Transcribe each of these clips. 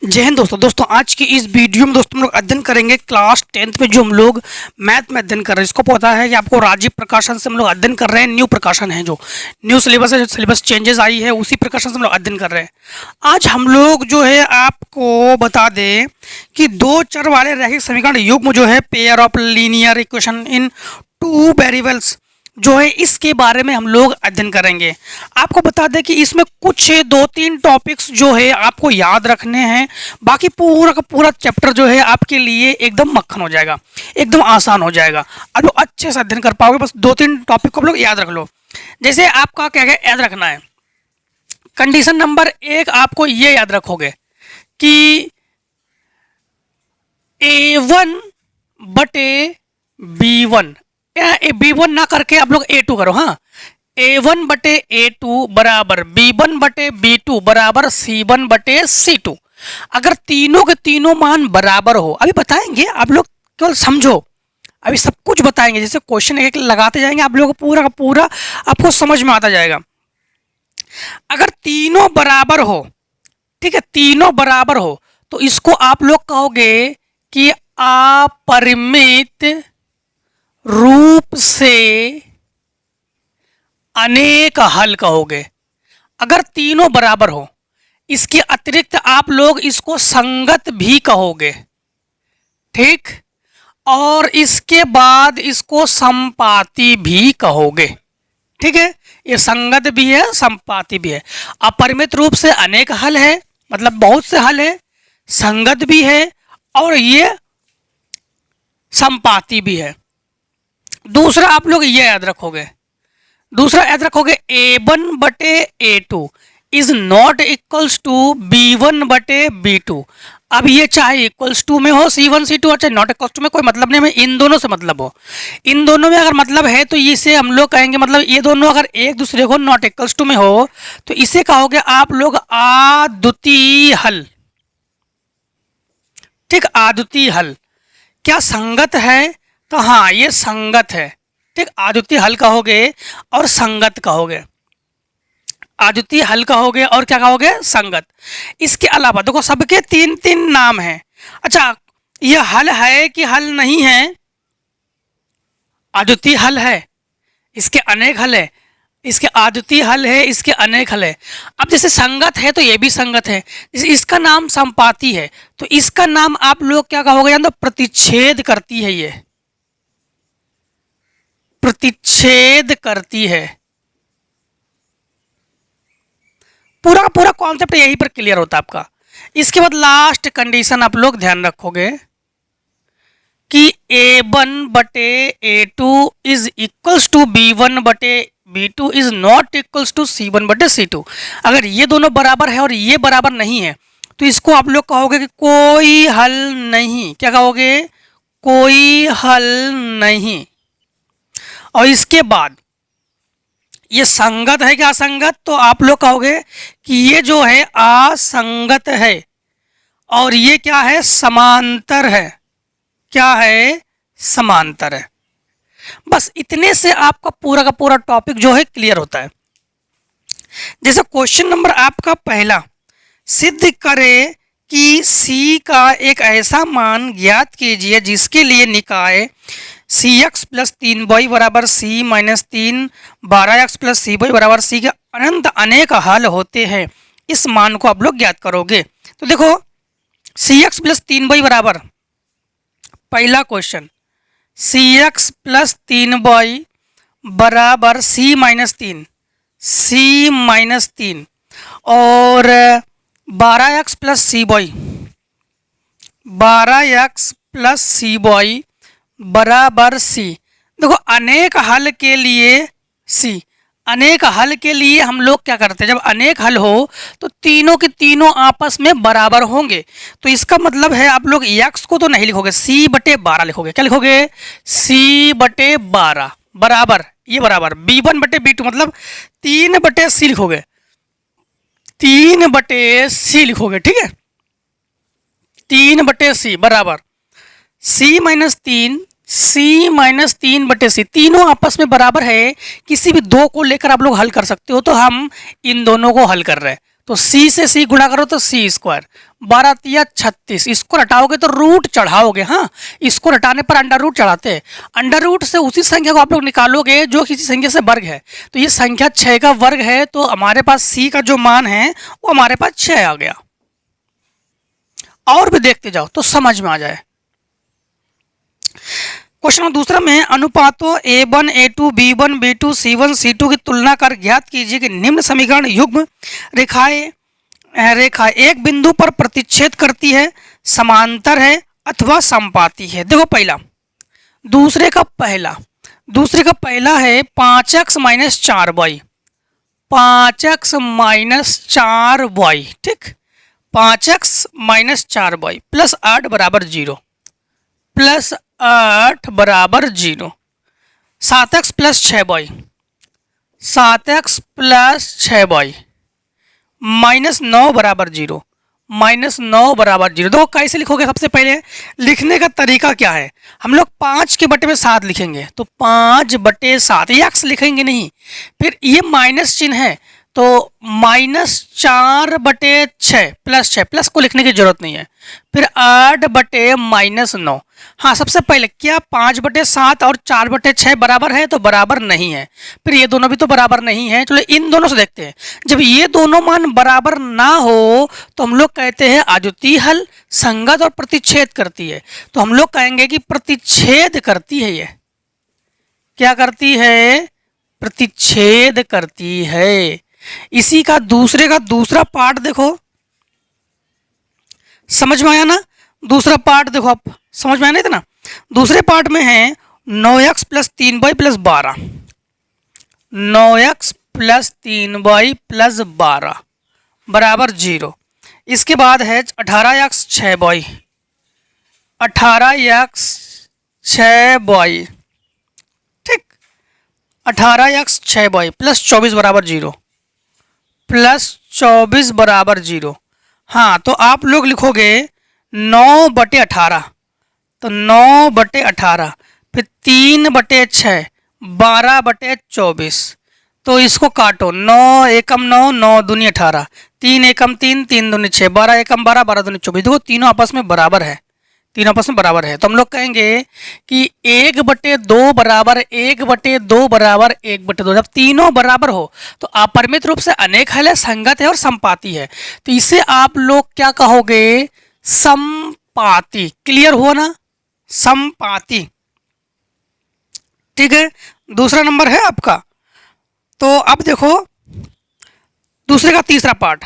जय हिंद दोस्तों आज की इस वीडियो में दोस्तों हम लोग अध्ययन करेंगे क्लास 10th में जो हम लोग मैथ में अध्ययन कर रहे हैं। इसको पता है कि आपको राजीव प्रकाशन से हम लोग अध्ययन कर रहे हैं। न्यू प्रकाशन है, जो न्यू सिलेबस है, जो सिलेबस चेंजेस आई है उसी प्रकाशन से हम लोग अध्ययन कर रहे हैं। आज हम लोग जो है आपको बता दें कि दो चर वाले रैखिक समीकरण युग्म जो है pair of linear equation in two variables जो है इसके बारे में हम लोग अध्ययन करेंगे। आपको बता दें कि इसमें कुछ 2-3 टॉपिक्स जो है आपको याद रखने हैं, बाकी पूरा का पूरा चैप्टर जो है आपके लिए एकदम मक्खन हो जाएगा, एकदम आसान हो जाएगा। अब लोग अच्छे से अध्ययन कर पाओगे। बस 2-3 टॉपिक को आप लोग याद रख लो। जैसे आपका क्या क्या याद रखना है, कंडीशन नंबर 1 आपको ये याद रखोगे कि A1/B1 B1 ना करके आप लोग A2 करो। हाँ, A1/A2 बराबर B1/B2 बराबर C1/C2। अगर तीनों के तीनों मान बराबर हो, अभी बताएंगे आप लोग, केवल समझो, अभी सब कुछ बताएंगे। जैसे क्वेश्चन एक लगाते जाएंगे आप लोगों को पूरा का पूरा आपको समझ में आता जाएगा। अगर तीनों बराबर हो, ठीक है, तीनों बराबर हो तो इसको आप लोग कहोगे कि अपरिमित रूप से अनेक हल कहोगे। अगर तीनों बराबर हो, इसके अतिरिक्त आप लोग इसको संगत भी कहोगे, ठीक, और इसके बाद इसको संपाती भी कहोगे। ठीक है, ये संगत भी है, संपाती भी है। अपरिमित रूप से अनेक हल है, मतलब बहुत से हल है, संगत भी है और ये संपाती भी है। दूसरा आप लोग ये याद रखोगे, A1/A2 is not equals to B1/B2। अब ये चाहे इक्वल्स टू में हो C1 C2 और चाहे नॉट इक्वल्स टू में, कोई मतलब नहीं, में इन दोनों से मतलब हो। इन दोनों में अगर मतलब है तो इसे हम लोग कहेंगे, मतलब ये दोनों अगर एक दूसरे को नॉट इक्वल्स टू में हो तो इसे कहोगे आप लोग अद्वितीय हल। ठीक, अद्वितीय हल। क्या संगत है? तो हाँ, ये संगत है। ठीक, अद्वितीय हल कहोगे और संगत कहोगे। अद्वितीय हल कहोगे और क्या कहोगे? संगत। इसके अलावा देखो, सबके 3-3 नाम हैं। अच्छा, ये हल है कि हल नहीं है? अद्वितीय हल है, इसके अनेक हल है, इसके अद्वितीय हल है, इसके अनेक हल है। अब जैसे संगत है तो ये भी संगत है। जैसे इसका नाम संपाती है तो इसका नाम आप लोग क्या कहोगे? यानी तो प्रतिच्छेद करती है, ये प्रतिच्छेद करती है। पूरा का पूरा कॉन्सेप्ट यहीं पर क्लियर होता है आपका। इसके बाद लास्ट कंडीशन आप लोग ध्यान रखोगे कि A1/A2 is equals to B1/B2 is not equals to C1/C2। अगर ये दोनों बराबर है और ये बराबर नहीं है तो इसको आप लोग कहोगे कि कोई हल नहीं। क्या कहोगे? कोई हल नहीं। और इसके बाद ये संगत है क्या असंगत? तो आप लोग कहोगे कि ये जो है असंगत है और ये क्या है? समांतर है। क्या है? समांतर है। बस इतने से आपका पूरा का पूरा टॉपिक जो है क्लियर होता है। जैसे क्वेश्चन नंबर आपका पहला, सिद्ध करे कि C का एक ऐसा मान ज्ञात कीजिए जिसके लिए निकाय CX + 3y बराबर C - 3 12x + CY बराबर C के अनंत अनेक हल होते हैं। इस मान को आप लोग ज्ञात करोगे। तो देखो, CX + 3y बराबर, पहला क्वेश्चन, CX + 3y बराबर C - 3 और 12x + CY, 12x + CY बराबर C। देखो, अनेक हल के लिए C, अनेक हल के लिए हम लोग क्या करते हैं, जब अनेक हल हो तो तीनों के तीनों आपस में बराबर होंगे। तो इसका मतलब है आप लोग x को तो नहीं लिखोगे, C/12 लिखोगे। क्या लिखोगे? C/12 बराबर, ये बराबर B1/B2 मतलब 3/C लिखोगे, 3/C लिखोगे। ठीक है, 3/C बराबर C - 3 C - 3/C, तीनों आपस में बराबर है। किसी भी दो को लेकर आप लोग हल कर सकते हो, तो हम इन दोनों को हल कर रहे हैं तो सी से सी गुणा करो तो सी स्क्वायर, 12 तिया 36, इसको हटाओगे तो रूट चढ़ाओगे। हाँ, इसको हटाने पर अंडर रूट चढ़ाते हैं। अंडर रूट से उसी संख्या को आप लोग निकालोगे जो किसी संख्या से वर्ग है। तो ये संख्या 6 का वर्ग है, तो हमारे पास सी का जो मान है वो हमारे पास 6 आ गया। और भी देखते जाओ तो समझ में आ जाए। क्वेश्चन नंबर दूसरा में अनुपातों A1, A2, B1, B2, C1, C2 की तुलना कर ज्ञात कीजिए कि निम्न समीकरण युग्म रेखा एक बिंदु पर प्रतिच्छेद करती है, समांतर है अथवा समपाती है। देखो पहला, दूसरे का पहला है 5x minus 4y, 5x minus 4y, ठीक, 5x माइनस 4y प्लस 8 बराबर 0, प्लस 8 बराबर 0, 7x plus 6y, 7x plus 6y minus 9 बराबर 0, माइनस 9 बराबर 0। देखो कैसे लिखोगे, सबसे पहले लिखने का तरीका क्या है, हम लोग 5 के बटे में 7 लिखेंगे, तो 5/7, ये एक्स लिखेंगे नहीं, फिर ये माइनस चिन्ह है तो माइनस 4/6 प्लस 6, प्लस को लिखने की जरूरत नहीं है, फिर 8/-9। हाँ, सबसे पहले क्या 5/7 और 4/6 बराबर है, तो बराबर नहीं है, फिर ये दोनों भी तो बराबर नहीं है। चलो इन दोनों से देखते हैं। जब ये दोनों मान बराबर ना हो तो हम लोग कहते हैं अद्वितीय हल, संगत और प्रतिच्छेद करती है। तो हम लोग कहेंगे कि प्रतिच्छेद करती है। ये क्या करती है, प्रतिच्छेद करती है। इसी का दूसरा पार्ट देखो, समझ में आया ना? दूसरा पार्ट देखो, आप समझ में आया नहीं था ना? दूसरे पार्ट में है 9x plus 3y plus 12, 9x plus 3y plus 12 बराबर 0। इसके बाद है 18x 6y, 18x 6y, ठीक, 18x 6y प्लस 24 बराबर 0, प्लस 24 बराबर 0। हाँ, तो आप लोग लिखोगे 9/18, तो 9/18, फिर 3/6, 12/24। तो इसको काटो, 9 एकम 9, 9 दूनी 18, 3 एकम 3, 3 दूनी 6, 12 एकम 12, 12 दूनी 24। देखो तीनों आपस में बराबर है, तीनों आपस में बराबर है। तो हम लोग कहेंगे कि 1/2 बराबर 1/2 बराबर 1/2। जब तीनों बराबर हो तो अपरिमित रूप से अनेक हल है, संगत है और समपाती है। तो इसे आप लोग क्या कहोगे, समपाती। क्लियर हुआ ना, समपाती, ठीक है। दूसरा नंबर है आपका। तो अब देखो दूसरे का तीसरा पार्ट।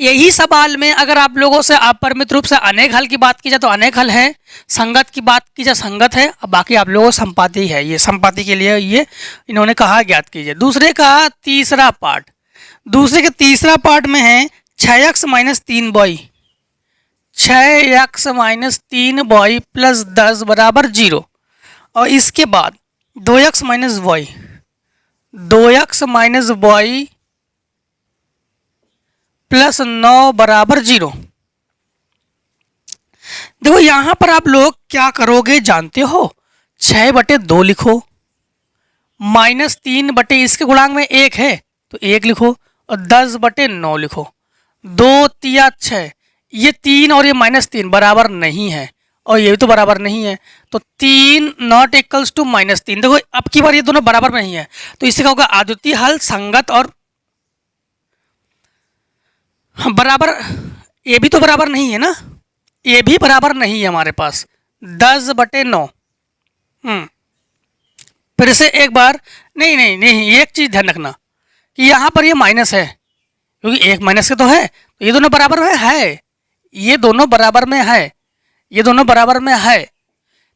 यही सवाल में अगर आप लोगों से अपरिमित रूप से अनेक हल की बात की जाए तो अनेक हल है, संगत की बात की जाए संगत है, अब बाकी आप लोगों को संपाती है। ये संपाती के लिए ये इन्होंने कहा ज्ञात कीजिए। दूसरे का तीसरा पार्ट, दूसरे के तीसरा पार्ट में है 6x minus 3y, 6x minus 3y plus 10 बराबर 0। और इसके बाद 2x minus Y, 2x minus Y plus 9 बराबर 0। देखो यहां पर आप लोग क्या करोगे जानते हो, 6/2 लिखो, माइनस 3 इसके गुणांक में 1 है तो 1 लिखो, और 10/9 लिखो। 2 तिया 6, ये 3 और ये -3 बराबर नहीं है, और ये भी तो बराबर नहीं है, तो 3 नॉट इक्वल्स टू -3। देखो अब की बार ये दोनों बराबर नहीं है, तो इससे क्या होगा, अद्वितीय हल, संगत और बराबर। ये भी तो बराबर नहीं है ना, ये भी बराबर नहीं है हमारे पास, 10/9। फिर से एक बार, नहीं, एक चीज़ ध्यान रखना कि यहाँ पर ये माइनस है, क्योंकि एक माइनस के तो है, तो ये दोनों बराबर में है, ये दोनों बराबर में है, ये दोनों बराबर में है।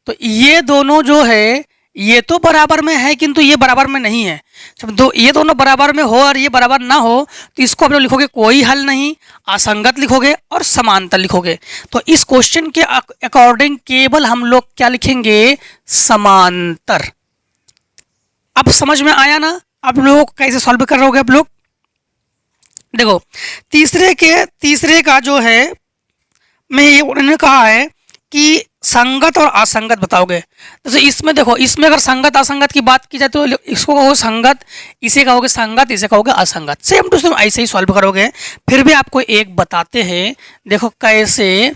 तो ये दोनों जो है ये तो बराबर में है, किंतु ये बराबर में नहीं है। जब ये दोनों बराबर में हो और ये बराबर ना हो तो इसको आप लोग लिखोगे कोई हल नहीं, असंगत लिखोगे और समांतर लिखोगे। तो इस क्वेश्चन के अकॉर्डिंग केवल हम लोग क्या लिखेंगे, समांतर। अब समझ में आया ना, आप लोग कैसे सॉल्व कर रहे आप लोग। देखो तीसरे का जो है, मैं ये उन्होंने कहा है कि संगत और असंगत बताओगे। जैसे इसमें देखो, इसमें अगर संगत असंगत की बात की जाए तो इसको कहोगे संगत, इसे कहोगे संगत, इसे कहोगे असंगत। सेम टू सेम ऐसे ही सॉल्व करोगे। फिर भी आपको एक बताते हैं, देखो कैसे।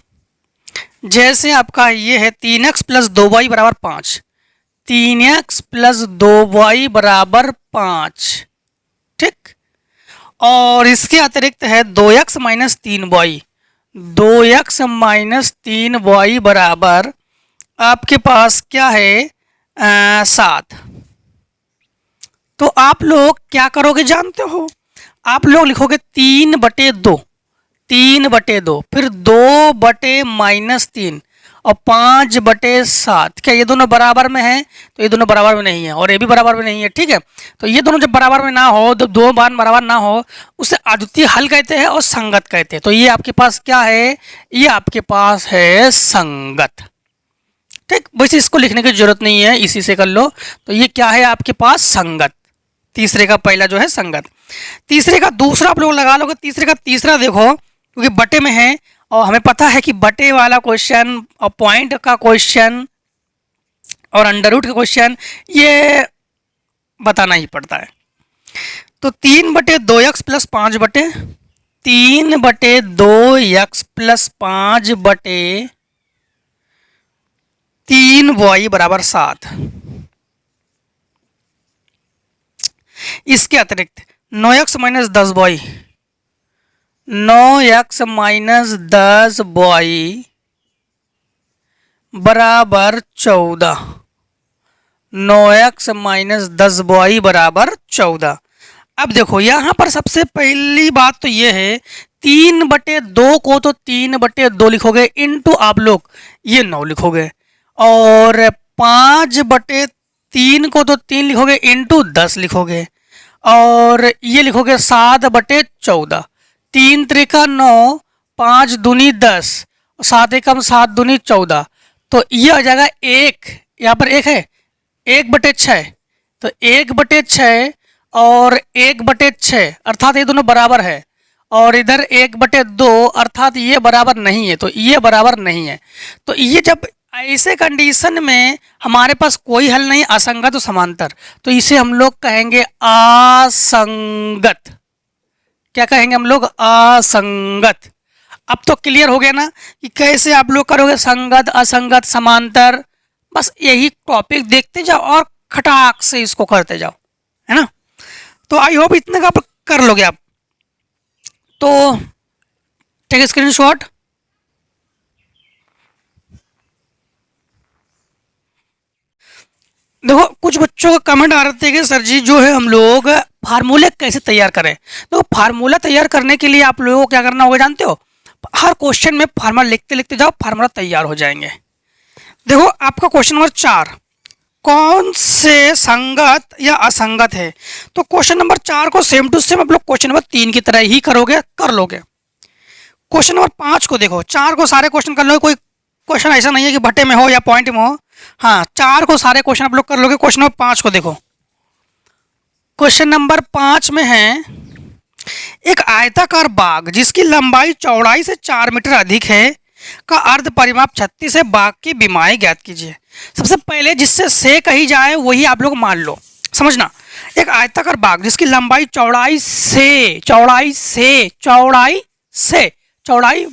जैसे आपका ये है 3x प्लस 2y बराबर 5, 3x प्लस 2y बराबर 5, ठीक। और इसके अतिरिक्त है 2x minus 3y, 2x minus 3y बराबर आपके पास क्या है 7। तो आप लोग क्या करोगे जानते हो, आप लोग लिखोगे 3/2, 3/2, फिर 2/-3 और 5/7। क्या ये दोनों बराबर में है? तो ये दोनों बराबर में नहीं है और ये भी बराबर में नहीं है, ठीक है। तो ये दोनों जब बराबर में ना हो, जब दो मान बराबर ना हो, उसे अद्वितीय हल कहते हैं और संगत कहते हैं। तो ये आपके पास क्या है, ये आपके पास है संगत, ठीक। वैसे इसको लिखने की जरूरत नहीं है, इसी से कर लो। तो ये क्या है आपके पास संगत। तीसरे का पहला जो है संगत, तीसरे का दूसरा आप लोग लगा लोगे। तीसरे का तीसरा देखो, क्योंकि बटे में है और हमें पता है कि बटे वाला क्वेश्चन और पॉइंट का क्वेश्चन और अंडर रूट का क्वेश्चन ये बताना ही पड़ता है। तो 3/2x plus 3/2x plus 5/3y बराबर 7। इसके अतिरिक्त 9x minus 10y, 9x minus 10y बराबर 14, 9x माइनस 10y बराबर 14। अब देखो यहाँ पर सबसे पहली बात तो ये है, 3/2 को तो 3/2 लिखोगे, इनटू आप लोग ये 9 लिखोगे, और 5/3 को तो 3 लिखोगे, इनटू 10 लिखोगे, और ये लिखोगे 7/14। 3 त्रिका 9, 5 दूनी 10, 7 एकम 7 दूनी 14। तो ये आ जाएगा 1, यहाँ पर 1 है, 1/6। तो 1/6 और 1/6 अर्थात ये दोनों बराबर है, और इधर 1/2 अर्थात ये बराबर नहीं है। तो ये बराबर नहीं है। तो ये जब ऐसे कंडीशन में हमारे पास कोई हल नहीं, असंगत और समांतर, तो इसे हम लोग कहेंगे असंगत। क्या कहेंगे हम लोग? असंगत। अब तो क्लियर हो गया ना कि कैसे आप लोग करोगे संगत, असंगत, समांतर। बस यही टॉपिक देखते जाओ और खटाक से इसको करते जाओ, है ना। तो आई होप इतने का आप कर लोगे आप। तो टेक स्क्रीनशॉट। देखो कुछ बच्चों का कमेंट आ रहे थे कि सर जी जो है हम लोग फार्मूले कैसे तैयार करें। तो फार्मूला तैयार करने के लिए आप लोगों को क्या करना होगा जानते हो? हर क्वेश्चन में फार्मूला लिखते लिखते जाओ, फार्मूला तैयार हो जाएंगे। देखो आपका क्वेश्चन नंबर 4, कौन से संगत या असंगत है? तो क्वेश्चन नंबर 4 को सेम टू सेम आप लोग क्वेश्चन नंबर 3 की तरह ही करोगे, कर लोगे। क्वेश्चन नंबर 5 को देखो, 4 को सारे क्वेश्चन कर लो, कोई क्वेश्चन ऐसा नहीं है कि भट्टे में हो या पॉइंट में हो। हाँ, 4 को सारे क्वेश्चन आप लोग कर लोगे। क्वेश्चन नंबर 5 को देखो, क्वेश्चन नंबर 5 में है एक आयताकार बाग जिसकी लंबाई चौड़ाई से 4 मीटर अधिक है का अर्ध परिमाप 36 है, बाग की बीमारी ज्ञात कीजिए। सबसे पहले जिससे से कही जाए वही आप लोग मान लो, समझना। एक आयताकार बाग जिसकी लंबाई चौड़ाई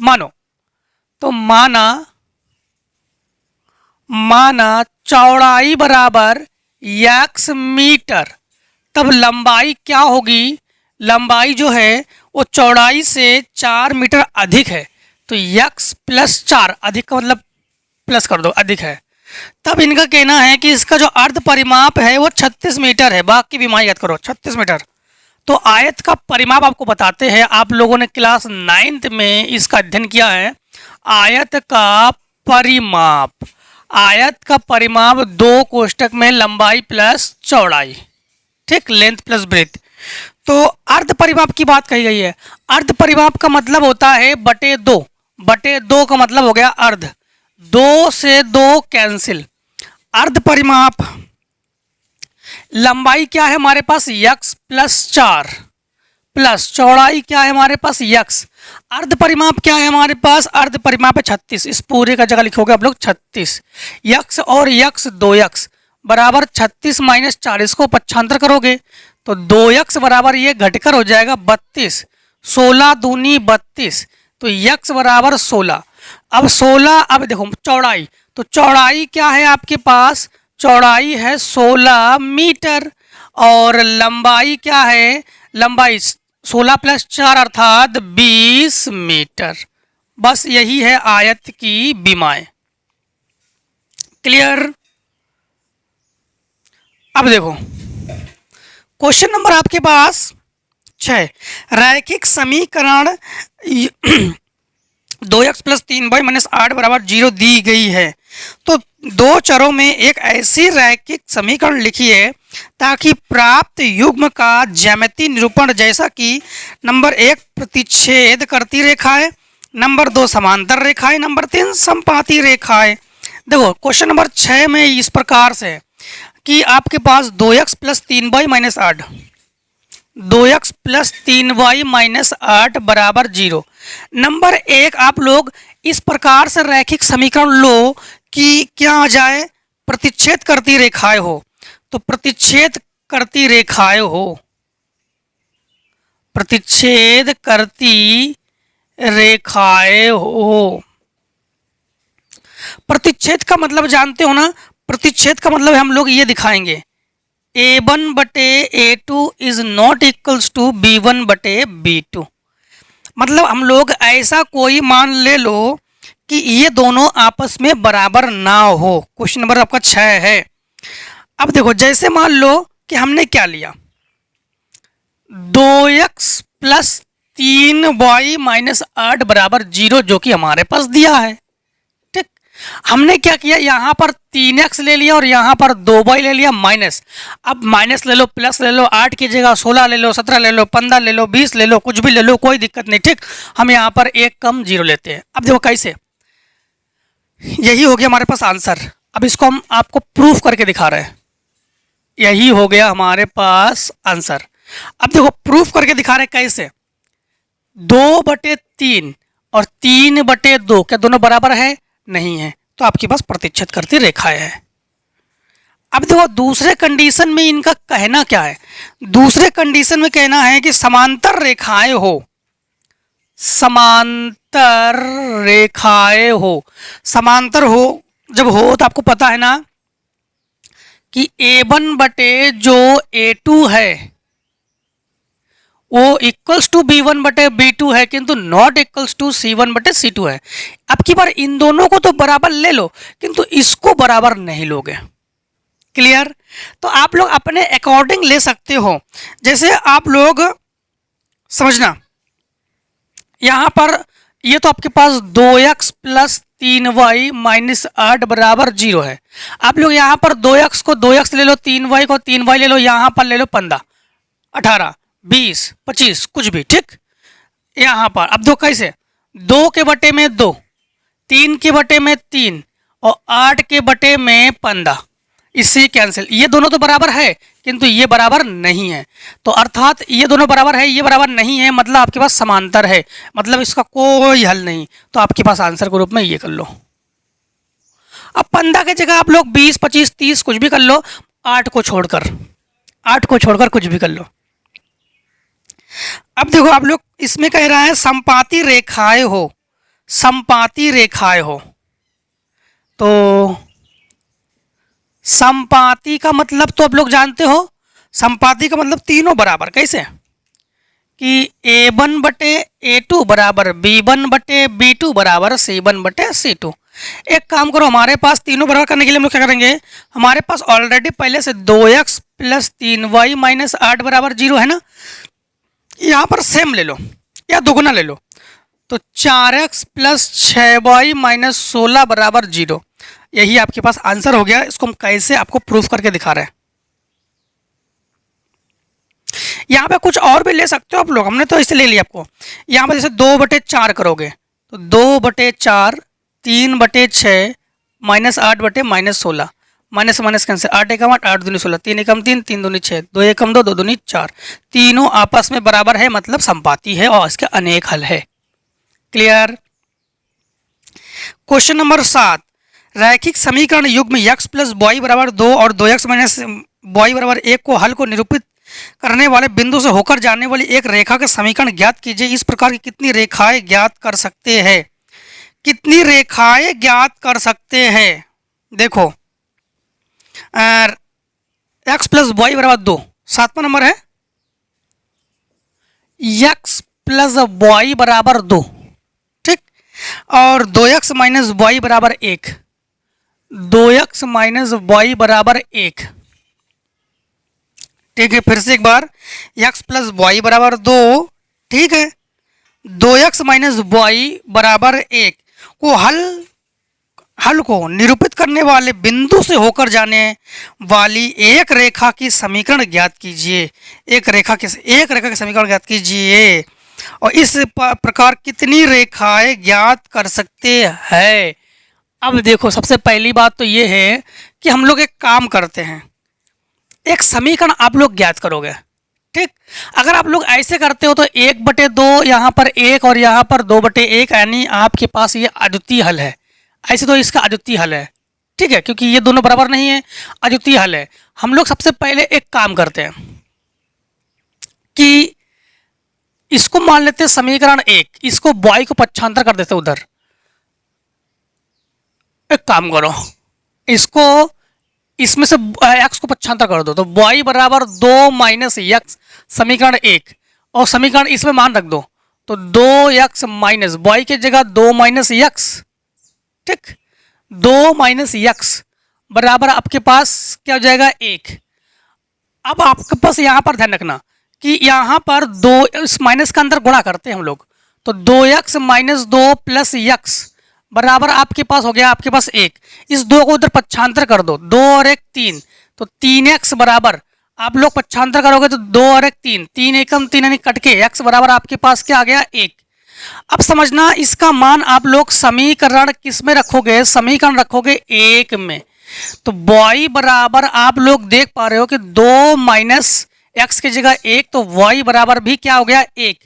मानो, तो माना चौड़ाई बराबर x मीटर, तब लंबाई क्या होगी? लंबाई जो है वो चौड़ाई से 4 मीटर अधिक है। तो x प्लस 4, अधिक का मतलब प्लस कर दो, अधिक है। तब इनका कहना है कि इसका जो अर्ध परिमाप है वो 36 मीटर है। बाग की बीमारी याद करो, 36 मीटर। तो आयत का परिमाप आपको बताते हैं, आप लोगों ने क्लास 9th में इसका अध्ययन किया है। आयत का परिमाप 2 कोष्टक में लंबाई प्लस चौड़ाई, ठीक, लेंथ प्लस ब्रेथ। तो अर्ध परिमाप की बात कही गई है। अर्ध परिमाप का मतलब होता है बटे 2 का मतलब हो गया अर्ध, 2 से 2 कैंसिल। अर्ध परिमाप लंबाई क्या है हमारे पास? x प्लस 4 प्लस चौड़ाई क्या है हमारे पास? x। अर्ध परिमाप क्या है हमारे पास, अर्ध परिमाप है 36। इस पूरे का जगह लिखोगे आप लोग 36। यक्स और यक्स 2x बराबर 36 माइनस 40 को पक्षांतर करोगे तो 2x बराबर ये घटकर हो जाएगा 32। 16 दूनी 32, तो यक्स बराबर 16। अब 16, अब देखो चौड़ाई, तो चौड़ाई क्या है आपके पास, चौड़ाई है 16 मीटर और लंबाई क्या है, लंबाई 16 प्लस 4 अर्थात 20 मीटर। बस यही है आयत की विमाएं। क्लियर। अब देखो क्वेश्चन नंबर आपके पास 6, रैखिक समीकरण 2x प्लस 3y माइनस 8 बराबर 0 दी गई है। तो दो चरों में एक ऐसी रैखिक समीकरण लिखिए ताकि प्राप्त युग्म का ज्यामितीय निरूपण, जैसा कि नंबर 1 प्रतिच्छेद करती रेखाएं, नंबर 2 समांतर रेखाएं, नंबर 3 समपाती रेखाएं। देखो क्वेश्चन नंबर 6 में इस प्रकार से कि आपके पास 2x plus 3y minus 8, 2x plus 3y minus 8 बराबर 0। नंबर 1 आप लोग इस प्रकार से रैखिक समीकरण लो कि क्या आ जाए, प्रतिच्छेद करती रेखाएं हो। तो प्रतिच्छेद करती रेखाएं हो, प्रतिच्छेद करती रेखाएं हो। प्रतिच्छेद का मतलब जानते हो ना, प्रतिच्छेद का मतलब हम लोग ये दिखाएंगे A1 बटे A2 is not equals to B1 बटे B2। मतलब हम लोग ऐसा कोई मान ले लो कि ये दोनों आपस में बराबर ना हो। क्वेश्चन नंबर आपका 6 है। अब देखो जैसे मान लो कि हमने क्या लिया, 2x प्लस 3y माइनस 8 बराबर 0 जो कि हमारे पास दिया है। ठीक, हमने क्या किया, यहाँ पर 3x ले लिया और यहाँ पर 2y ले लिया माइनस। अब माइनस ले लो, प्लस ले लो, 8 की जगह 16 ले लो, 17 ले लो, 15 ले लो, 20 ले लो, कुछ भी ले लो, कोई दिक्कत नहीं। ठीक, हम यहाँ पर एक कम 0 लेते हैं। अब देखो कैसे, यही हो गया हमारे पास आंसर। अब इसको हम आपको प्रूफ करके दिखा रहे हैं। यही हो गया हमारे पास आंसर। अब देखो प्रूफ करके दिखा रहे हैं कैसे, 2/3 और 3/2 क्या दोनों बराबर है, नहीं है, तो आपके पास प्रतिच्छेद करती रेखाएं है। अब देखो दूसरे कंडीशन में इनका कहना क्या है, दूसरे कंडीशन में कहना है कि समांतर रेखाएं हो, समांतर रेखाएं हो। समांतर हो जब हो तो आपको पता है ना कि A1 बटे जो A2 है वो इक्वल्स टू B1 बटे B2 है, किंतु नॉट इक्वल्स टू C1 बटे C2 है। अब की बार इन दोनों को तो बराबर ले लो, किंतु इसको बराबर नहीं लोगे। क्लियर। तो आप लोग अपने अकॉर्डिंग ले सकते हो। जैसे आप लोग समझना, यहाँ पर ये तो आपके पास 2x प्लस 3y माइनस 8 बराबर 0 है। आप लोग यहाँ पर 2x को 2x ले लो, 3y को 3y ले लो, यहाँ पर ले लो 15, 18, 20, 25 कुछ भी। ठीक, यहाँ पर अब दो कैसे, 2 के बटे में 2, 3 के बटे में 3 और 8 के बटे में 15, इससे कैंसिल। ये दोनों तो बराबर है किंतु ये बराबर नहीं है, तो अर्थात ये दोनों बराबर है, ये बराबर नहीं है, मतलब आपके पास समांतर है, मतलब इसका कोई हल नहीं। तो आपके पास आंसर के रूप में ये कर लो। अब 15 की जगह आप लोग 20, 25, 30 कुछ भी कर लो, 8 को छोड़कर, 8 को छोड़कर कुछ भी कर लो। अब देखो आप लोग इसमें कह रहा है समपाती रेखाएं हो, समपाती रेखाएं हो। तो समपाती का मतलब तो आप लोग जानते हो, समपाती का मतलब तीनों बराबर। कैसे कि A1 बटे A2 बराबर B1 बटे B2 बराबर C1 बटे C2। एक काम करो, हमारे पास तीनों बराबर करने के लिए हम लोग क्या करेंगे, हमारे पास ऑलरेडी पहले से 2x प्लस 3y माइनस 8 बराबर 0 है ना, यहाँ पर सेम ले लो या दोगुना ले लो, तो 4x प्लस 6y माइनस 16 बराबर 0। यही आपके पास आंसर हो गया। इसको हम कैसे आपको प्रूफ करके दिखा रहे हैं। यहाँ पे कुछ और भी ले सकते हो आप लोग, हमने तो इसे ले लिया आपको। यहाँ पर जैसे 2/4 करोगे तो 2/4, 3/6 माइनस 8 बटे माइनस 16, माइनस माइनस कैंसिल, 8 एकम 8, 8 दूनी 16, 3 एकम 3, 3 दूनी 6, 2 एकम 2, 2 दूनी 4। तीनों आपस में बराबर है, मतलब समपाती है और इसके अनेक हल है। क्लियर। क्वेश्चन नंबर 7, रैखिक समीकरण युग्म x प्लस वाई बराबर 2 और 2x माइनस वाई बराबर 1 को हल को निरूपित करने वाले बिंदु से होकर जाने वाली एक रेखा के समीकरण ज्ञात कीजिए। इस प्रकार की कितनी रेखाएं ज्ञात कर सकते हैं? कितनी रेखाएं ज्ञात कर सकते हैं? देखो x प्लस वाई बराबर 2, 7वां नंबर है x प्लस वाई बराबर 2, ठीक, और 2x माइनस वाई बराबर 1, 2x माइनस वाई बराबर 1, ठीक है। फिर से एक बार, x प्लस वाई बराबर 2, ठीक है, 2x माइनस वाई बराबर 1 को हल को निरूपित करने वाले बिंदु से होकर जाने वाली एक रेखा की समीकरण ज्ञात कीजिए। एक रेखा के समीकरण ज्ञात कीजिए। और इस प्रकार कितनी रेखाएं ज्ञात कर सकते हैं? अब देखो, सबसे पहली बात तो ये है कि हम लोग एक काम करते हैं, एक समीकरण आप लोग ज्ञात करोगे, ठीक। अगर आप लोग ऐसे करते हो तो 1/2 यहाँ पर 1 और यहाँ पर 2/1, यानी आपके पास ये अद्वितीय हल है। ऐसे तो इसका अद्वितीय हल है, ठीक है, क्योंकि ये दोनों बराबर नहीं है, अद्वितीय हल है। हम लोग सबसे पहले एक काम करते हैं कि इसको मान लेते हैं समीकरण 1, इसको y को पक्षांतर कर देते उधर। एक काम करो, इसको इसमें से x को पक्षांतर कर दो, तो y बराबर 2 माइनस x समीकरण 1, और समीकरण इसमें मान रख दो, तो 2x माइनस y की जगह 2 माइनस x, ठीक, 2 माइनस x बराबर आपके पास क्या हो जाएगा? 1। अब आपके पास यहाँ पर ध्यान रखना कि यहाँ पर 2 इस माइनस का अंदर गुणा करते हैं हम लोग, तो 2x माइनस 2 प्लस x बराबर आपके पास हो गया आपके पास 1। इस 2 को उधर पक्षांतर कर दो, 2 और 1 3, तो 3x बराबर आप लोग पक्षांतर करोगे तो 2 और 1 3, 3 एकम 3 यानी कट के x बराबर आपके पास क्या आ गया? 1। अब समझना, इसका मान आप लोग समीकरण किस में रखोगे? समीकरण रखोगे 1 में। तो y बराबर आप लोग देख पा रहे हो कि 2 माइनस x की जगह 1, तो y बराबर भी क्या हो गया? 1।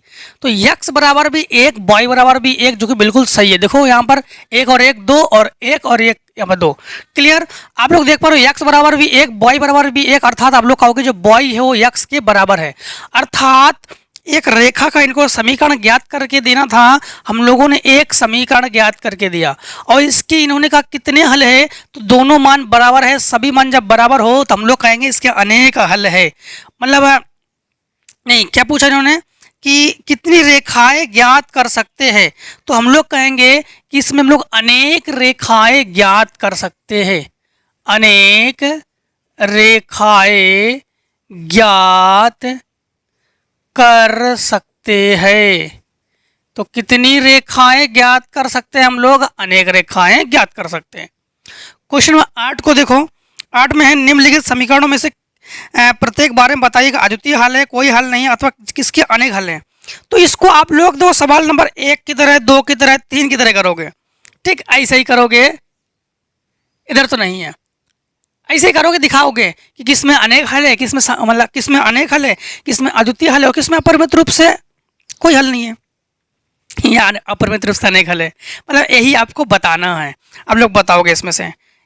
तो x बराबर भी 1, y बराबर भी 1, जो कि बिल्कुल सही है। देखो यहाँ पर 1 और 1 2, और 1 और 1 यहाँ पर 2। क्लियर? आप लोग देख पा रहे हो x बराबर भी 1, y बराबर भी 1, अर्थात आप लोग कहोगे जो y है वो x के बराबर है। अर्थात एक रेखा का इनको समीकरण ज्ञात करके देना था, हम लोगों ने एक समीकरण ज्ञात करके दिया, और इसके इन्होंने कहा कितने हल है, तो दोनों मान बराबर है। सभी मान जब बराबर हो तो हम लोग कहेंगे इसके अनेक हल है। मतलब नहीं, क्या पूछा इन्होंने कि कितनी रेखाएं ज्ञात कर सकते हैं, तो हम लोग कहेंगे कि इसमें हम लोग अनेक रेखाएं ज्ञात कर सकते हैं। अनेक रेखाएं ज्ञात कर सकते हैं। तो कितनी रेखाएं ज्ञात कर सकते हैं हम लोग? अनेक रेखाएं ज्ञात कर सकते हैं। क्वेश्चन नंबर 8 को देखो। 8 में है, निम्नलिखित समीकरणों में से प्रत्येक बारे में बताइएगा अद्वितीय हल है, कोई हल नहीं, अथवा किसके अनेक हल हैं। तो इसको आप लोग दो सवाल नंबर 1 की तरह, 2 की तरह, 3 की तरह करोगे, ठीक, ऐसे ही करोगे। इधर तो नहीं है, ऐसे ही करोगे, दिखाओगे कि किसमें अनेक हल है, किसमें मतलब किसमें अनेक हल है, किसमें अद्वितीय हल है, और किसमें अपरिमित रूप से कोई हल नहीं है, या अपरिमित रूप से अनेक हल है। मतलब यही आपको बताना है, आप लोग बताओगे।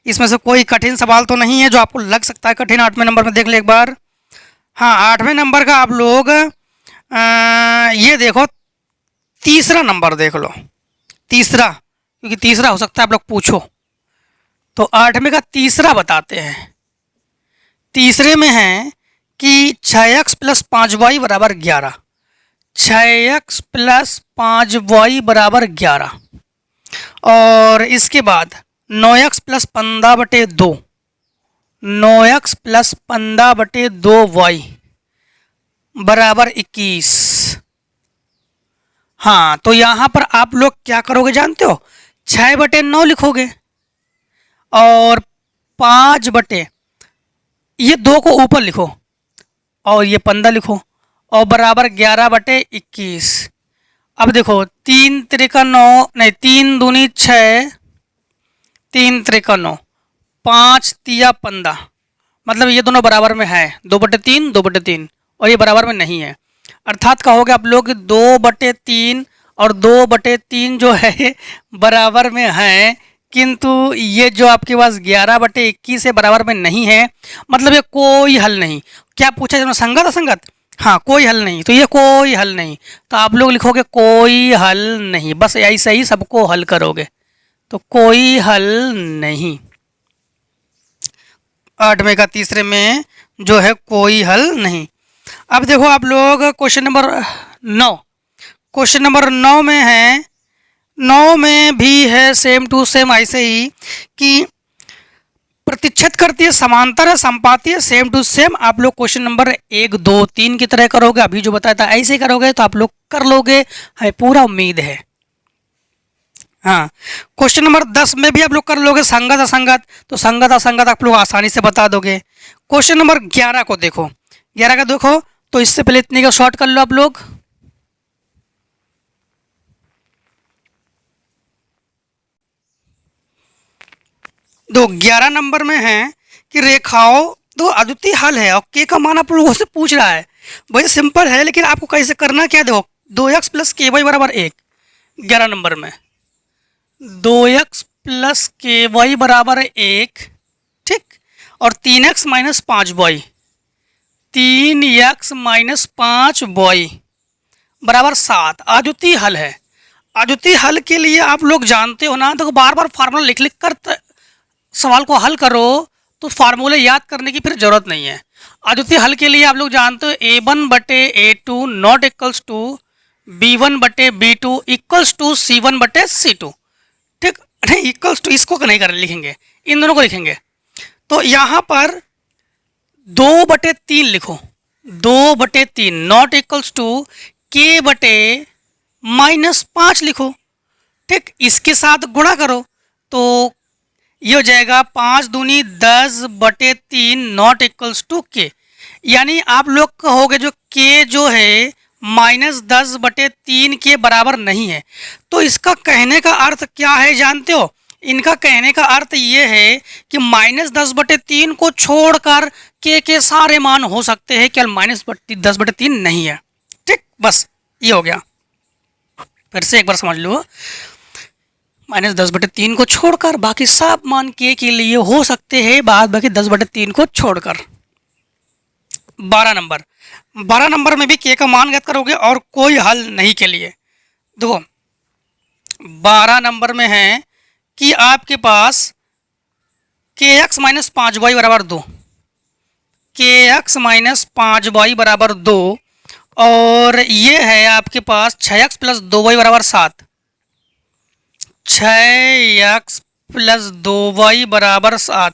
इसमें से कोई कठिन सवाल तो नहीं है जो आपको लग सकता है कठिन। 8वें नंबर में देख ले एक बार। हाँ, 8वें नंबर का आप लोग ये देखो, तीसरा नंबर देख लो, तीसरा, क्योंकि तीसरा हो सकता है आप लोग पूछो। तो 8वें का तीसरा बताते हैं। तीसरे में है कि 6x प्लस 5y बराबर 11, 6x प्लस 5y बराबर 11, और इसके बाद 9x plus 15/2, 9x plus 15/2y बराबर 21। हाँ, तो यहाँ पर आप लोग क्या करोगे जानते हो? 6/9 लिखोगे, और 5 ये 2 को ऊपर लिखो, और ये 15 लिखो, और बराबर 11/21। अब देखो, 3 त्रिका 9, नहीं 3 दूनी 6, 3 त्रिका 9, 5 तिया 15, मतलब ये दोनों बराबर में है, 2/3, 2/3, और ये बराबर में नहीं है। अर्थात कहोगे आप लोग 2/3 और 2/3 जो है बराबर में है, किंतु ये जो आपके पास 11/21 है बराबर में नहीं है, मतलब ये कोई हल नहीं। क्या पूछा जाए, संगत असंगत? हाँ, कोई हल नहीं, तो ये कोई हल नहीं, तो आप लोग लिखोगे कोई हल नहीं, बस ऐसे ही सबको हल करोगे, तो कोई हल नहीं। 8वें का तीसरे में जो है कोई हल नहीं। अब देखो आप लोग क्वेश्चन नंबर 9, क्वेश्चन नंबर 9 में है, 9 में भी है सेम टू सेम ऐसे ही कि प्रतिच्छेद करती है, समांतर है, संपाती है, सेम टू सेम। आप लोग क्वेश्चन नंबर 1 2 3 की तरह करोगे, अभी जो बताया था ऐसे करोगे तो आप लोग कर लोगे, है पूरा उम्मीद है। हाँ, क्वेश्चन नंबर 10 में भी आप लोग कर लोगे संगत असंगत, तो संगत असंगत आप लोग आसानी से बता दोगे। क्वेश्चन नंबर 11 को देखो, 11 का देखो, तो इससे पहले इतने का शॉर्ट कर लो आप लोग। दो 11 नंबर में है कि रेखाओं दो अद्वितीय हल है और के का मान आप लोगों से पूछ रहा है। वही सिंपल है, लेकिन आपको कैसे करना क्या, देखो 2x प्लस के वाई बराबर 1, 11 नंबर में 2x प्लस के वाई बराबर 1, ठीक, और 3x minus 5y, 3x minus 5y बराबर 7 अद्वितीय हल है। अद्वितीय हल के लिए आप लोग जानते हो ना, तो बार बार फार्मूला लिख लिख कर सवाल को हल करो, तो फार्मूले याद करने की फिर जरूरत नहीं है। अद्वितीय हल के लिए आप लोग जानते हो a1/a2 not equals to b1/b2 equals to c1/c2, ठीक, नहीं इक्वल्स टू इसको नहीं कर लिखेंगे, इन दोनों को लिखेंगे। तो यहाँ पर 2/3 लिखो, 2/3 नॉट इक्वल्स टू k/-5 लिखो, ठीक, इसके साथ गुणा करो तो ये हो जाएगा 5 दूनी 10/3 नॉट इक्वल्स टू के। यानी आप लोग कहोगे जो के जो है -10/3 के बराबर नहीं है। तो इसका कहने का अर्थ क्या है जानते हो? इनका कहने का अर्थ ये है कि -10/3 को छोड़कर के सारे मान हो सकते हैं, केवल -10/3 नहीं है, ठीक, बस ये हो गया। फिर से एक बार समझ लो, -10/3 को छोड़कर बाकी सब मान के लिए हो सकते हैं, बाद बाकी 10/3 को छोड़कर। 12 नंबर में भी के का मान ज्ञात करोगे और कोई हल नहीं के लिए। देखो 12 नंबर में है कि आपके पास kx माइनस 5y बराबर 2, kx माइनस 5y बराबर 2, और ये है आपके पास 6x प्लस 2y बराबर 7, 6x प्लस 2y बराबर 7,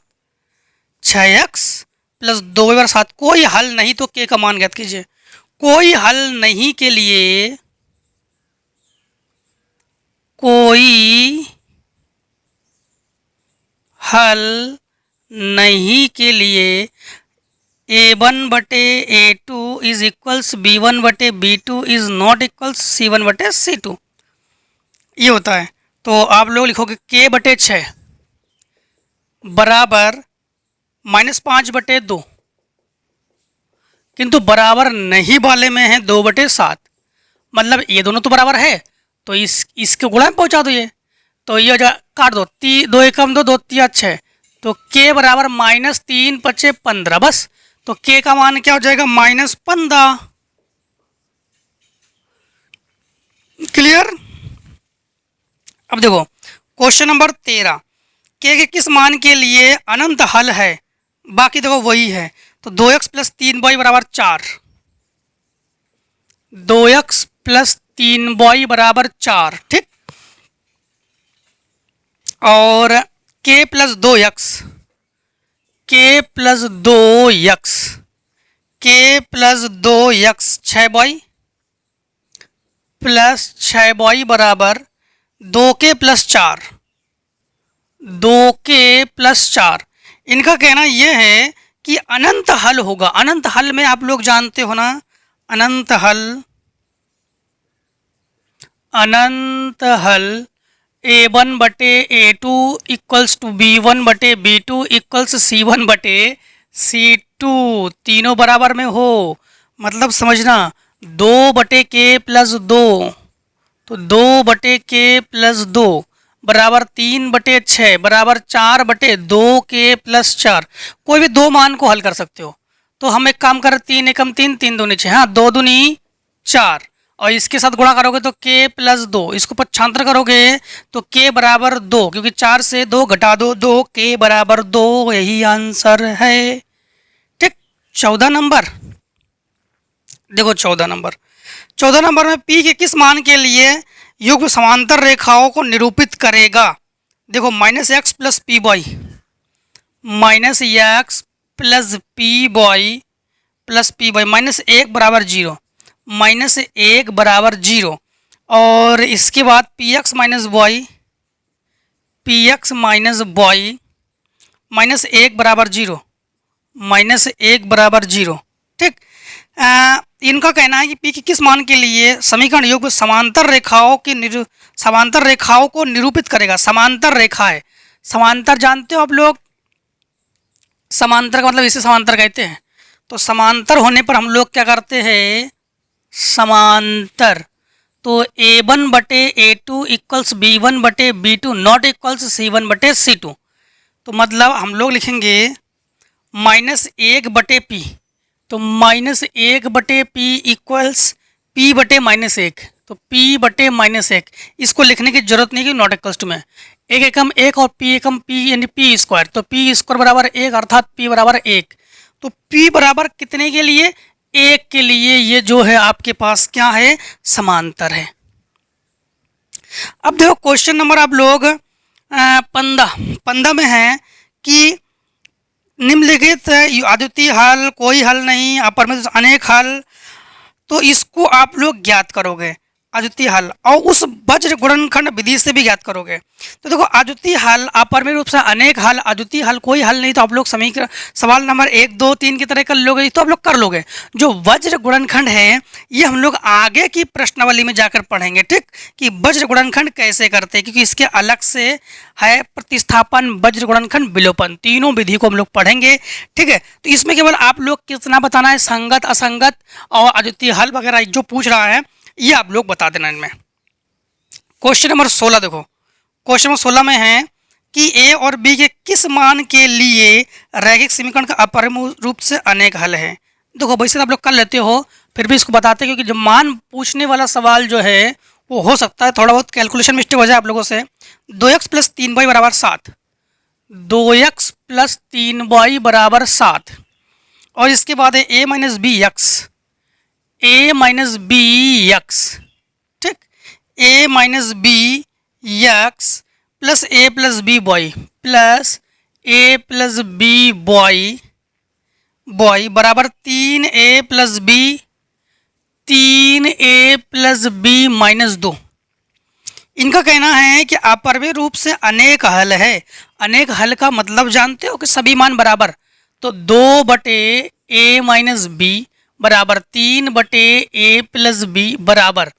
6x प्लस 2y बराबर 7। कोई हल नहीं तो के का मान ज्ञात कीजिए। कोई हल नहीं के लिए, कोई हल नहीं के लिए a1/a2 is equals b1/b2 is not equals c1/c2, ये होता है। तो आप लोग लिखोगे k/6 बराबर -5/2, किंतु बराबर नहीं वाले में है 2/7, मतलब ये दोनों तो बराबर है, तो इसके गुणा में पहुंचा दो ये, तो ये काट दो, 2 एकम 2, 2 3 6, तो k बराबर -3×5 15, बस। तो k का मान क्या हो जाएगा, -15। क्लियर? अब देखो क्वेश्चन नंबर 13, के किस मान के लिए अनंत हल है, बाकी देखो वही है। तो 2x प्लस 3y बराबर 4, 2x प्लस 3y बराबर 4, ठीक, और k plus 2x, k plus 2x, k plus 2x 6y plus 6y बराबर 2k प्लस 4, 2k प्लस 4। इनका कहना यह है कि अनंत हल होगा। अनंत हल में आप लोग जानते हो ना, अनंत हल a1/a2 equals to b1/b2 equals c1/c2, तीनों बराबर में हो, मतलब समझना 2/k प्लस 2 तो 2/k+2 बराबर 3/6 बराबर 4/2k+4। कोई भी दो मान को हल कर सकते हो। तो हम एक काम करें, 3 एकम 3, 3 दूनी 6, हाँ 2 दूनी 4, और इसके साथ गुणा करोगे तो k+2, इसको पक्षांतर करोगे तो k बराबर 2, क्योंकि 4 से 2 घटा दो 2, k बराबर 2, यही आंसर है। ठीक। 14 नंबर देखो, 14 नंबर में p के किस मान के लिए युग्म समांतर रेखाओं को निरूपित करेगा? देखो, -x + p/, -x + p/, -1 बराबर 0, -1 बराबर 0, और इसके बाद px - y, -1 बराबर 0, -1 बराबर 0। ठीक। इनका कहना है कि p के किस मान के लिए समीकरण युग्म समांतर रेखाओं को निरूपित करेगा। समांतर रेखा है, समांतर जानते हो आप लोग, समांतर का मतलब इसे समांतर कहते हैं। तो समांतर होने पर हम लोग क्या करते हैं, समांतर। तो a1/a2 = b1/b2 not equals c1/c2। तो मतलब हम लोग लिखेंगे -1/p, तो -1/p इक्वल्स p/-1, तो p/-1। इसको लिखने की जरूरत नहीं कि नॉट इक्वल्स टू में, 1 एकम 1 और p एकम p यानी p², तो p² बराबर 1 अर्थात p बराबर 1। तो p बराबर कितने के लिए? 1 के लिए ये जो है आपके पास क्या है, समांतर है। अब देखो क्वेश्चन नंबर आप लोग 15 में है कि निम्नलिखित अद्वितीय हल, कोई हल नहीं, अपरिमित अनेक हल, तो इसको आप लोग ज्ञात करोगे अद्वितीय हल, और उस वज्र गुणनखंड विधि से भी ज्ञात करोगे। तो देखो, अद्वितीय हल, अपरिमित रूप से अनेक हल, अद्वितीय हल, कोई हल नहीं, तो आप लोग समीकरण सवाल नंबर 1, 2, 3 की तरह कर लोगे, तो आप लोग कर लोगे। जो वज्र गुणनखंड है ये हम लोग आगे की प्रश्नावली में जाकर पढ़ेंगे। ठीक, कि वज्र गुणनखंड कैसे करते हैं, क्योंकि इसके अलग से है प्रतिस्थापन, वज्र गुणनखंड, विलोपन, तीनों विधि को हम लोग पढ़ेंगे। ठीक है, तो इसमें केवल आप लोग कितना बताना है, संगत, असंगत और अद्वितीय हल वगैरह जो पूछ रहा है ये आप लोग बता देना इनमें। क्वेश्चन नंबर 16 देखो, क्वेश्चन नंबर 16 में है कि a और b के किस मान के लिए रैखिक समीकरण का अपरिमित रूप से अनेक हल है। देखो, वैसे आप लोग कर लेते हो, फिर भी इसको बताते हैं, क्योंकि जब मान पूछने वाला सवाल जो है वो हो सकता है थोड़ा बहुत कैलकुलेशन मिस्टेक हो जाए आप लोगों से। 2x + 3y बराबर 7, 2x + 3y बराबर 7, और इसके बाद है a - bx, ठीक, a - bx plus a + b boy plus a + b boy बराबर 3a + b, 3a + b - 2। इनका कहना है कि अपरिमेय रूप से अनेक हल है। अनेक हल का मतलब जानते हो कि सभी मान बराबर, तो 2/a - b बराबर 3/a + b बराबर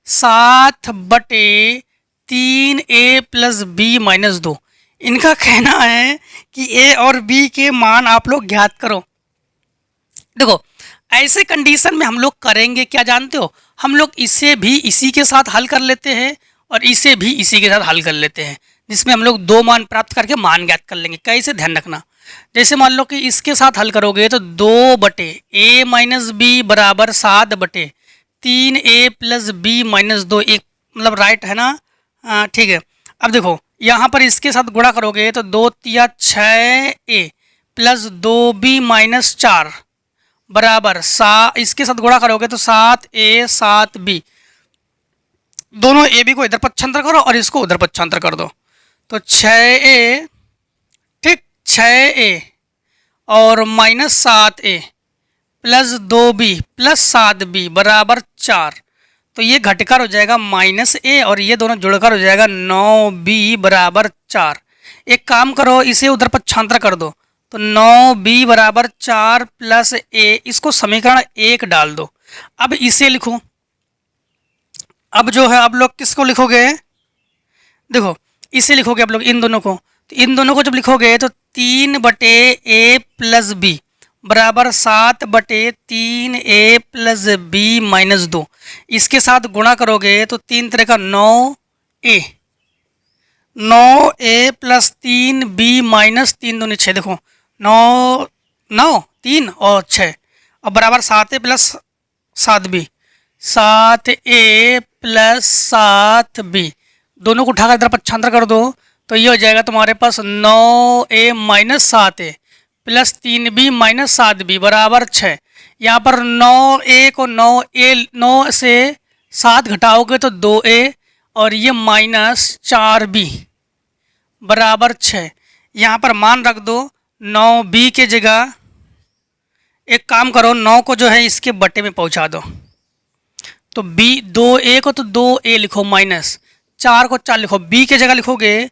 7/3a + b - 2। इनका कहना है कि a और b के मान आप लोग ज्ञात करो। देखो, ऐसे कंडीशन में हम लोग करेंगे क्या जानते हो, हम लोग इसे भी इसी के साथ हल कर लेते हैं और इसे भी इसी के साथ हल कर लेते हैं, जिसमें हम लोग दो मान प्राप्त करके मान ज्ञात कर लेंगे। कैसे, ध्यान रखना। जैसे मान लो कि इसके साथ हल करोगे तो 2/a - b बराबर 7/3a + b - 2, एक मतलब राइट है ना। ठीक है, अब देखो यहाँ पर इसके साथ गुणा करोगे तो 2 × 6a + 2b - 4 बराबर इसके साथ गुणा करोगे तो 7a 7b, दोनों ए बी को इधर पक्षांतर करो और इसको उधर पक्षांतर कर दो, तो 6a, ठीक, 6a और -7a + 2b + 7b बराबर 4, तो ये घटकर हो जाएगा -a और ये दोनों जुड़कर हो जाएगा 9b बराबर 4। एक काम करो, इसे उधर पक्षांतर कर दो, तो 9b बराबर 4 + a, इसको समीकरण 1 डाल दो। अब इसे लिखो, अब जो है आप लोग किसको लिखोगे, देखो इसे लिखोगे आप लोग इन दोनों को, तो इन दोनों को जब लिखोगे तो 3/a + b बराबर 7/3a प्लस b माइनस 2। इसके साथ गुणा करोगे तो 3 तरह का 9a, 9a plus 3b minus 3 दूनी 6। देखो 9 9 3 और 6 और बराबर 7a plus 7b, 7a plus 7b दोनों को उठाकर इधर पक्षांतर कर दो तो ये हो जाएगा तुम्हारे पास 9a minus 7a plus 3b minus 7b बराबर 6। यहाँ पर 9a को 9 से 7 घटाओगे तो 2a और ये माइनस 4b बराबर 6। यहाँ पर मान रख दो 9b के जगह। एक काम करो 9 को जो है इसके बटे में पहुँचा दो तो b 2a को तो 2a लिखो माइनस 4 को 4 लिखो, b के जगह लिखोगे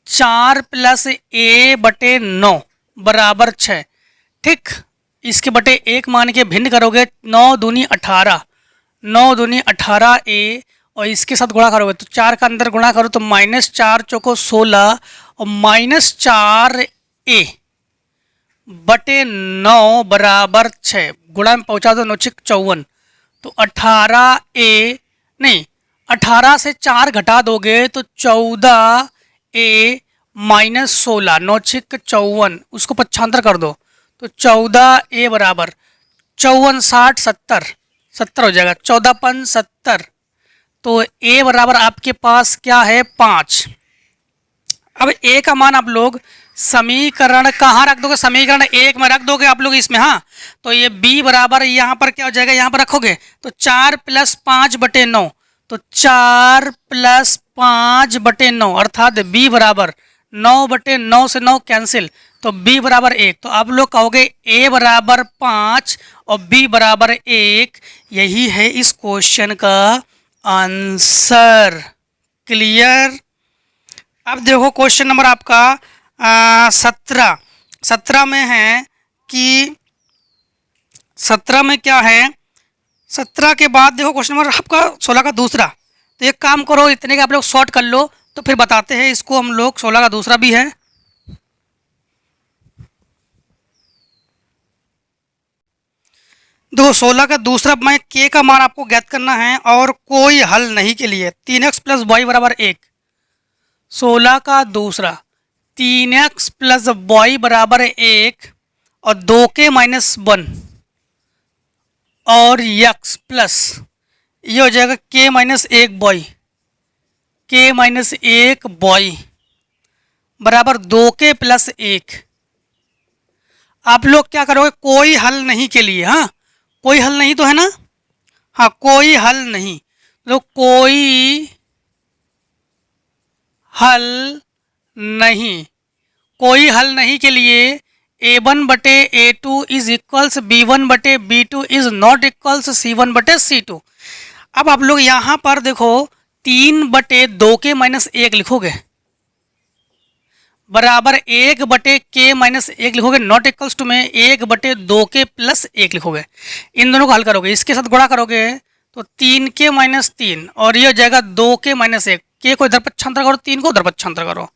4 प्लस a बटे 9 बराबर 6। ठीक, इसके बटे 1 मान के भिन्न करोगे 9 दूनी 18, 9 दूनी 18a और इसके साथ गुणा करोगे तो 4 का अंदर गुणा करो तो माइनस 4 चौको 16 और माइनस 4a बटे 9 बराबर 6। गुणा में पहुंचा दो 9 6 54 तो 18a नहीं 18 से 4 घटा दोगे तो 14a माइनस 16, 9 6 54 उसको पक्षांतर कर दो तो 14a बराबर 54 60 70 70 हो जाएगा, 14 5 70 तो a बराबर आपके पास क्या है 5। अब a का मान आप लोग समीकरण कहाँ रख दोगे, समीकरण 1 में रख दोगे आप लोग इसमें। हाँ तो ये b बराबर यहाँ पर क्या हो जाएगा, यहाँ पर रखोगे तो 4 प्लस 5 बटे 9 तो 4 प्लस 5 बटे 9 अर्थात b बराबर 9 बटे 9 से 9 कैंसिल तो b बराबर 1। तो आप लोग कहोगे a बराबर 5 और b बराबर 1। यही है इस क्वेश्चन का आंसर। क्लियर। अब देखो क्वेश्चन नंबर आपका 17 में है कि 17 में क्या है, 17 के बाद देखो क्वेश्चन नंबर आपका 16 का दूसरा। तो एक काम करो इतने का आप लोग शॉर्ट कर लो तो फिर बताते हैं इसको हम लोग। 16 का दूसरा भी है, देखो 16 का दूसरा में k का मान आपको ज्ञात करना है और कोई हल नहीं के लिए 3x प्लस वाई बराबर 1। 16 का दूसरा 3x प्लस वाई बराबर 1 और 2k माइनस 1 और x प्लस ये हो जाएगा k minus 1 boy, k minus 1 boy बराबर 2k प्लस 1। आप लोग क्या करोगे, कोई हल नहीं के लिए। हाँ कोई हल नहीं तो है ना, हाँ कोई हल नहीं तो कोई हल नहीं, कोई हल नहीं के लिए a1 बटे a2 इज इक्वल्स b1 बटे b2 is not equals c1 बटे c2। अब आप लोग यहाँ पर देखो 3 बटे 2k माइनस 1 लिखोगे बराबर 1 बटे k माइनस 1 लिखोगे, नॉट इक्वल्स टू में 1 बटे 2k प्लस 1 लिखोगे। इन दोनों को हल करोगे, इसके साथ गुणा करोगे तो 3k माइनस 3 और ये हो जाएगा 2k माइनस 1। k को इधर पक्षांतर करो, 3 को उधर पक्षांतर करो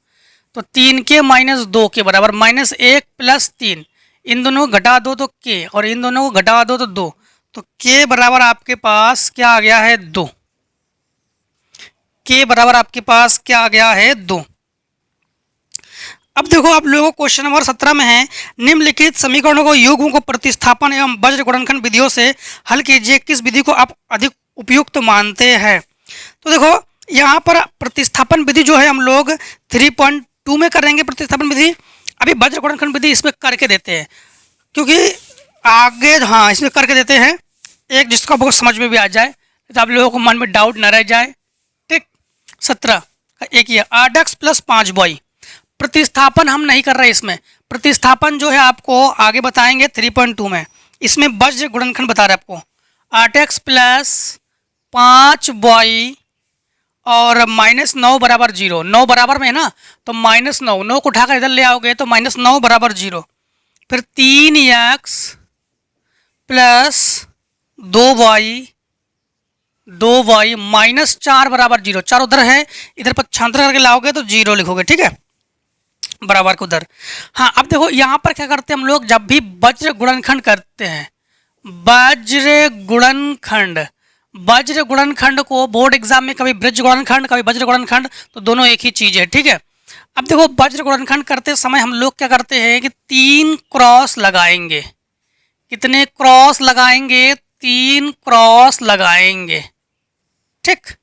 तो 3k माइनस 2k बराबर माइनस 1 प्लस 3। इन दोनों को घटा दो तो k और इन दोनों को घटा दो तो 2 तो k बराबर आपके पास क्या आ गया है 2। k बराबर आपके पास क्या आ गया है 2। अब देखो आप लोगों को क्वेश्चन नंबर 17 में है निम्नलिखित समीकरणों को युग्मों को प्रतिस्थापन एवं वज्र गुणनखंड विधियों से हल कीजिए, किस विधि को आप अधिक उपयुक्त मानते हैं। तो देखो यहाँ पर प्रतिस्थापन विधि जो है हम लोग 3.2 में करेंगे प्रतिस्थापन विधि। अभी वज्र गुणनखंड विधि इसमें करके देते हैं क्योंकि आगे हाँ इसमें करके देते हैं एक जिसको आपको समझ में भी आ जाए तो आप लोगों को मन में डाउट न रह जाए। ठीक, 17 का एक ही है 8x प्लस 5y। प्रतिस्थापन हम नहीं कर रहे, इसमें प्रतिस्थापन जो है आपको आगे बताएंगे 3.2 में। इसमें वज्र गुणनखंड बता रहे आपको 8x प्लस 5y और माइनस 9 बराबर 0। 9 बराबर में है ना तो माइनस 9, 9 को उठाकर इधर ले आओगे तो माइनस 9 बराबर 0। फिर 3x प्लस 2y माइनस 4 बराबर 0। 4 उधर है, इधर पक्षांतर करके लाओगे तो 0 लिखोगे। ठीक है, बराबर को उधर। हाँ, अब देखो यहाँ पर क्या करते हैं हम लोग, जब भी वज्र गुणनखंड करते हैं, वज्र गुणनखंड, वज्र गुणनखंड को बोर्ड एग्जाम में कभी ब्रज गुणनखंड कभी वज्र गुणनखंड, तो दोनों एक ही चीज है, ठीक है। अब देखो वज्र गुणनखंड करते समय हम लोग क्या करते हैं कि 3 क्रॉस लगाएंगे। कितने क्रॉस लगाएंगे? 3 क्रॉस लगाएंगे, ठीक।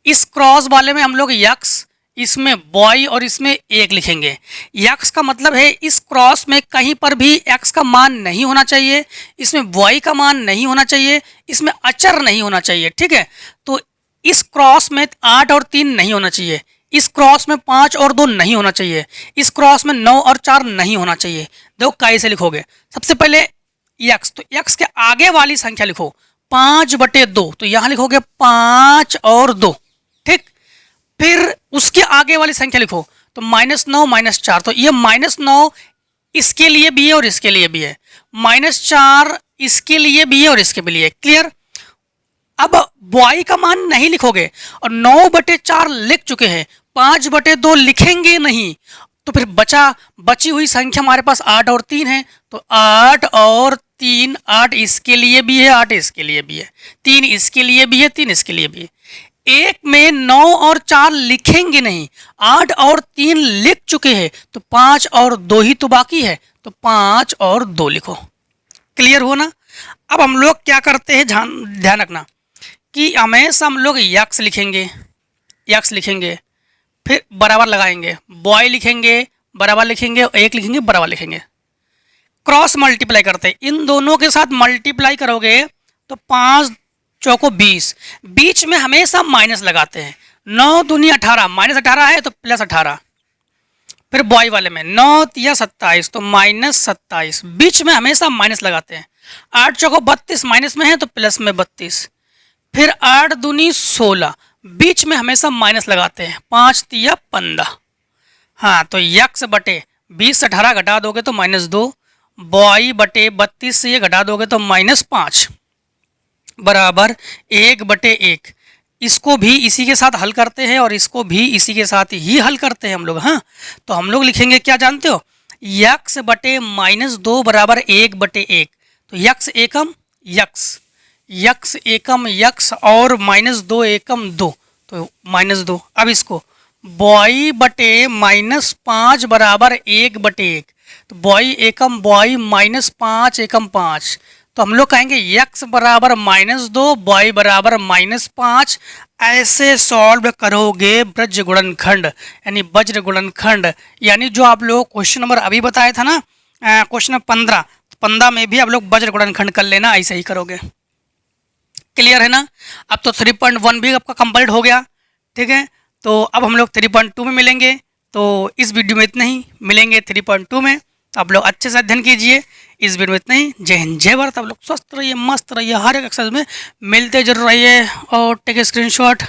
इस क्रॉस वाले में हम लोग यक्स, इसमें बॉय और इसमें 1 लिखेंगे। यक्स का मतलब है इस क्रॉस में कहीं पर भी एक्स का मान नहीं होना चाहिए, इसमें बॉय का मान नहीं होना चाहिए, इसमें अचर नहीं होना चाहिए, ठीक है। तो इस क्रॉस में 8 और 3 नहीं होना चाहिए, इस क्रॉस में 5 और 2 नहीं होना चाहिए, इस क्रॉस में 9 और 4 नहीं होना चाहिए। देखो कैसे लिखोगे, सबसे पहले यक्स, तो यक्स के आगे वाली संख्या लिखो 5/2, तो यहाँ लिखोगे 5 और 2, ठीक। फिर उसके आगे वाली संख्या लिखो तो -9 -4, तो ये -9 इसके लिए भी है और इसके लिए भी है, -4 इसके लिए भी है और इसके भी लिए, क्लियर। अब बॉय का मान नहीं लिखोगे और 9/4 लिख चुके हैं, 5/2 लिखेंगे नहीं, तो फिर बची हुई संख्या हमारे पास 8 और 3 है, तो 8 और 3, 8 इसके लिए भी है, 8 इसके लिए भी है, 3 इसके लिए भी है, 3 इसके लिए भी है। एक में 9 और 4 लिखेंगे नहीं, 8 और 3 लिख चुके हैं, तो 5 और 2 ही तो बाकी है, तो 5 और 2 लिखो, क्लियर हो ना। अब हम लोग क्या करते हैं, ध्यान रखना कि हमेशा हम लोग यक्स लिखेंगे, यक्स लिखेंगे, फिर बराबर लगाएंगे, बॉय लिखेंगे, बराबर लिखेंगे, 1 लिखेंगे, बराबर लिखेंगे। क्रॉस मल्टीप्लाई करते हैं, इन दोनों के साथ मल्टीप्लाई करोगे तो 5 चौको 20, बीच में हमेशा माइनस लगाते हैं, 9 दूनी 18, -18 है तो +18, फिर बॉय वाले में 9 तिया 27, तो -27, बीच में हमेशा माइनस लगाते हैं। 8 चौको 32, माइनस में है तो प्लस में 32, फिर 8 दूनी 16, बीच में हमेशा माइनस लगाते हैं, 5 तिया 15। हाँ, तो यक्स बटे 20 से 18 घटा दोगे तो -2, बॉय बटे 32 से ये घटा दोगे तो -5, बराबर 1/1। इसको भी इसी के साथ हल करते हैं और इसको भी इसी के साथ ही हल करते हैं हम लोग। हाँ, तो हम लोग लिखेंगे क्या जानते हो, यक्स बटे -2 बराबर 1/1, तो यक्स एकम यक्स, यक्स एकम यक्स और -2 एकम 2, तो -2। अब इसको बॉय बटे -5 बराबर 1/1, तो बॉय एकम बॉय -5 एकम 5, तो हम लोग कहेंगे यक्स बराबर -2 बॉय बराबर -5। ऐसे सॉल्व करोगे ब्रज गुणनखंड यानी वज्र गुणनखंड, यानी जो आप लोग क्वेश्चन नंबर अभी बताया था ना, क्वेश्चन नंबर 15 में भी आप लोग वज्र गुणनखंड कर लेना, ऐसे ही करोगे, क्लियर है ना। अब तो 3.1 भी आपका कंप्लीट हो गया, ठीक है। तो अब हम लोग 3.2 में मिलेंगे, तो इस वीडियो में इतना ही, मिलेंगे 3.2 में। तो आप लोग अच्छे से अध्ययन कीजिए, इस वीडियो में इतना ही। जय हिंद जय भारत। आप लोग स्वस्थ रहिए, मस्त रहिए, हर एक एक्सरसाइज में मिलते जरूर रहिए और टेक स्क्रीनशॉट।